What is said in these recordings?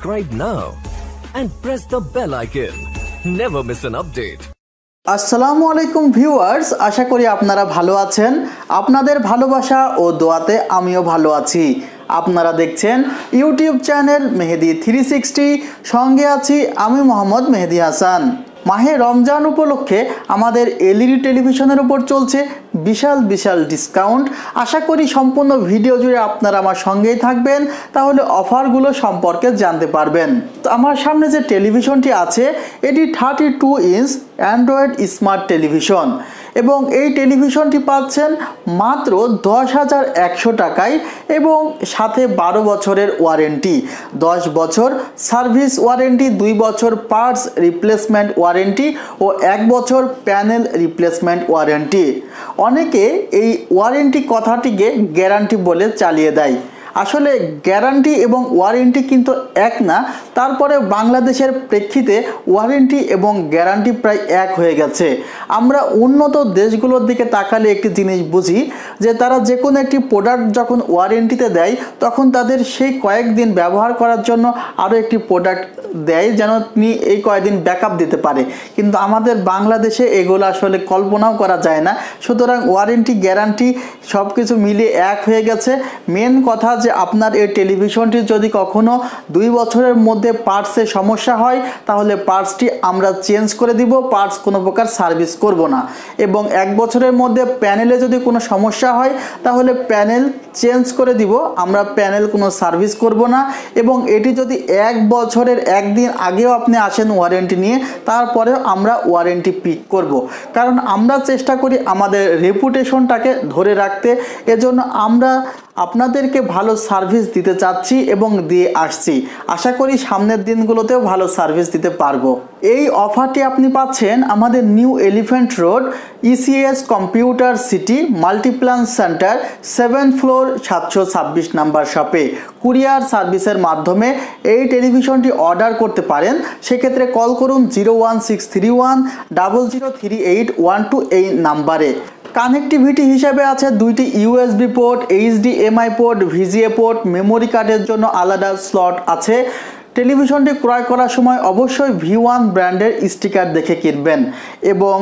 subscribe now and press the bell icon. Never miss an update. আসসালামু আলাইকুম viewers, আশা করি আপনারা ভালো আছেন। আপনাদের ভালোবাসা ও দোয়াতে আমিও ভালো আছি। আপনারা দেখছেন ইউটিউব চ্যানেল মেহেদি 360, সঙ্গে আছি আমি মোহাম্মদ মেহেদি হাসান। মাহে রমজান উপলক্ষে আমাদের এলইডি টেলিভিশনের উপর চলছে বিশাল বিশাল ডিসকাউন্ট। আশা করি সম্পূর্ণ ভিডিও জুড়ে আপনারা আমার সঙ্গেই থাকবেন, তাহলে অফারগুলো সম্পর্কে জানতে পারবেন। তো আমার সামনে যে টেলিভিশনটি আছে এটি 32 ইঞ্চ অ্যান্ড্রয়েড স্মার্ট টেলিভিশন এবং এই টেলিভিশনটি পাচ্ছেন মাত্র 10,100 টাকায় এবং সাথে 12 বছরের ওয়ারেন্টি, 10 বছর সার্ভিস ওয়ারেন্টি, 2 বছর পার্টস রিপ্লেসমেন্ট ওয়ারেন্টি ও 1 বছর প্যানেল রিপ্লেসমেন্ট ওয়ারেন্টি। অনেকে এই ওয়ারেন্টি কথাটিকে গ্যারান্টি বলে চালিয়ে দেয়। আসলে গ্যারান্টি এবং ওয়ারেন্টি কিন্তু এক না, তারপরে বাংলাদেশের প্রেক্ষিতে ওয়ারেন্টি এবং গ্যারান্টি প্রায় এক হয়ে গেছে। আমরা উন্নত দেশগুলোর দিকে তাকালে একটি জিনিস বুঝি যে তারা যে কোনো একটি প্রোডাক্ট যখন ওয়ারেন্টিতে দেয় তখন তাদের সেই কয়েকদিন ব্যবহার করার জন্য আরও একটি প্রোডাক্ট দেয় যেন তিনি এই কয়েকদিন ব্যাকআপ দিতে পারে, কিন্তু আমাদের বাংলাদেশে এগুলো আসলে কল্পনাও করা যায় না। সুতরাং ওয়ারেন্টি গ্যারান্টি সব কিছু মিলিয়ে এক হয়ে গেছে। মেন কথা যে আপনার এই টেলিভিশনটি যদি কখনো 2 বছরের মধ্যে পার্টসের সমস্যা হয় তাহলে পার্টসটি আমরা চেঞ্জ করে দিব, পার্টস কোনো প্রকার সার্ভিস করব না। এবং 1 বছরের মধ্যে প্যানেলে যদি কোনো সমস্যা হয় তাহলে প্যানেল চেঞ্জ করে দিব, আমরা প্যানেল কোনো সার্ভিস করব না। এবং এটি যদি 1 বছরের 1 দিন আগেও আপনি আসেন ওয়ারেন্টি নিয়ে, তারপরেও আমরা ওয়ারেন্টি পিক করব, কারণ আমরা চেষ্টা করি আমাদের রেপুটেশনটাকে ধরে রাখতে। এজন্য আমরা আপনাদেরকে ভালো সার্ভিস দিতে চাচ্ছি এবং দিয়ে আসছি। আশা করি সামনের দিনগুলোতেও ভালো সার্ভিস দিতে পারবো। এই অফারটি আপনি পাচ্ছেন আমাদের new elephant road ECS computer city Multiplan centre 7th floor 726 number শপে। কুরিয়ার সার্ভিসের মাধ্যমে এই টেলিভিশনটি অর্ডার করতে পারেন। সেক্ষেত্রে কল করুন 01631 003812 এই নাম্বারে। কানেক্টিভিটি হিসাবে আছে 2টি USB port, HDMI port, VGA port, memory কার্ডের জন্য আলাদা স্লট আছে। টেলিভিশনটি ক্রয় করার সময় অবশ্যই V1 ব্র্যান্ডের স্টিকার দেখে কিনবেন এবং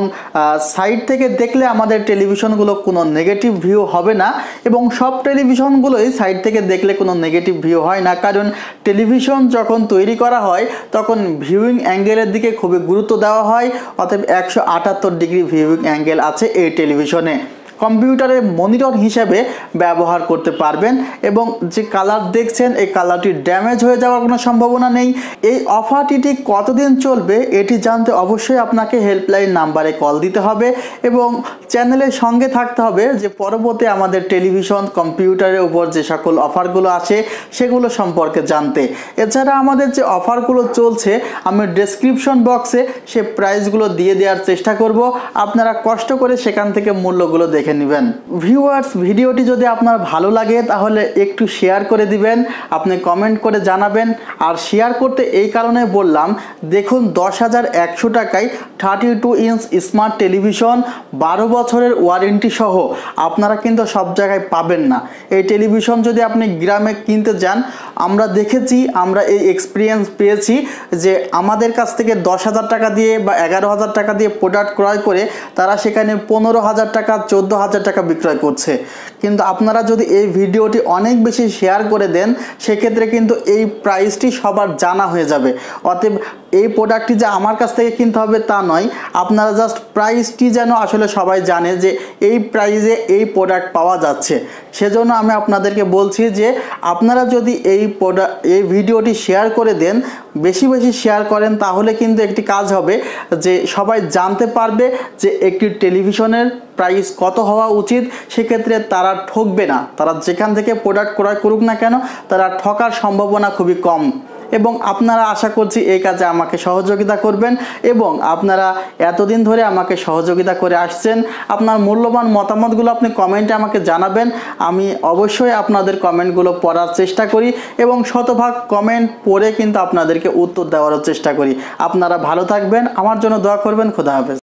সাইড থেকে দেখলে আমাদের টেলিভিশনগুলো কোনো নেগেটিভ ভিউ হবে না এবং সব টেলিভিশনগুলোই সাইড থেকে দেখলে কোনো নেগেটিভ ভিউ হয় না, কারণ টেলিভিশন যখন তৈরি করা হয় তখন ভিউইং অ্যাঙ্গেলের দিকে খুবই গুরুত্ব দেওয়া হয়। অতএব 178 ডিগ্রি ভিউইং অ্যাঙ্গেল আছে এই টেলিভিশনে। কম্পিউটারের মনিটর হিসেবে ব্যবহার করতে পারবেন এবং যে কালার দেখছেন এই কালারটি ড্যামেজ হয়ে যাওয়ার কোনো সম্ভাবনা নেই। এই অফারটি ঠিক কতদিন চলবে এটি জানতে অবশ্যই আপনাকে হেল্পলাইন নাম্বারে কল দিতে হবে এবং চ্যানেলের সঙ্গে থাকতে হবে যে পরবর্তী আমাদের টেলিভিশন কম্পিউটারের উপর যে সকল অফারগুলো আছে সেগুলো সম্পর্কে জানতে। এছাড়া আমাদের যে অফারগুলো চলছে আমি ডেসক্রিপশন বক্সে সে প্রাইসগুলো দিয়ে দেওয়ার চেষ্টা করব, আপনারা কষ্ট করে সেখান থেকে মূল্যগুলো দেখে নেবেন। ভিউয়ার্স, ভিডিওটি যদি আপনার ভালো লাগে তাহলে একটু শেয়ার করে দিবেন, আপনি কমেন্ট করে জানাবেন। আর শেয়ার করতে এই কারণে বললাম, দেখুন 10,100 টাকায় 32 ইঞ্চ স্মার্ট টেলিভিশন 12 বছরের ওয়ারেন্টি সহ আপনারা কিন্তু সব জায়গায় পাবেন না। এই টেলিভিশন যদি আপনি গ্রামে কিনতে যান, আমরা দেখেছি, আমরা এই এক্সপিরিয়েন্স পেয়েছি যে আমাদের কাছ থেকে 10,000 টাকা দিয়ে বা 11,000 টাকা দিয়ে প্রোডাক্ট ক্রয় করে তারা সেখানে 15,000 টাকা 14,000 টাকা বিক্রয় করছে। কিন্তু আপনারা যদি এই ভিডিওটি অনেক বেশি শেয়ার করে দেন সেক্ষেত্রে কিন্তু এই প্রাইসটি সবার জানা হয়ে যাবে। অতএব এই প্রোডাক্টটি যে আমার কাছ থেকে কিনতে হবে তা নয়, আপনারা জাস্ট প্রাইসটি যেন আসলে সবাই জানে যে এই প্রাইসে এই প্রোডাক্ট পাওয়া যাচ্ছে। সেজন্য আমি আপনাদেরকে বলছি যে আপনারা যদি এই ভিডিওটি শেয়ার করে দেন, বেশি বেশি শেয়ার করেন, তাহলে কিন্তু একটি কাজ হবে যে সবাই জানতে পারবে যে একটি টেলিভিশনের প্রাইস কত হওয়া উচিত। সেক্ষেত্রে তারা ঠকবে না, তারা যেখান থেকে প্রোডাক্ট ক্রয় করুক না কেন তারা ঠকার সম্ভাবনা খুবই কম। এবং আপনারা আশা করছি এই কাজে আমাকে সহযোগিতা করবেন এবং আপনারা এতদিন ধরে আমাকে সহযোগিতা করে আসছেন। আপনার মূল্যবান মতামতগুলো আপনি কমেন্টে আমাকে জানাবেন, আমি অবশ্যই আপনাদের কমেন্টগুলো পড়ার চেষ্টা করি এবং শতভাগ কমেন্ট পড়ে কিন্তু আপনাদেরকে উত্তর দেওয়ার চেষ্টা করি। আপনারা ভালো থাকবেন, আমার জন্য দোয়া করবেন। খোদা হাফেজ।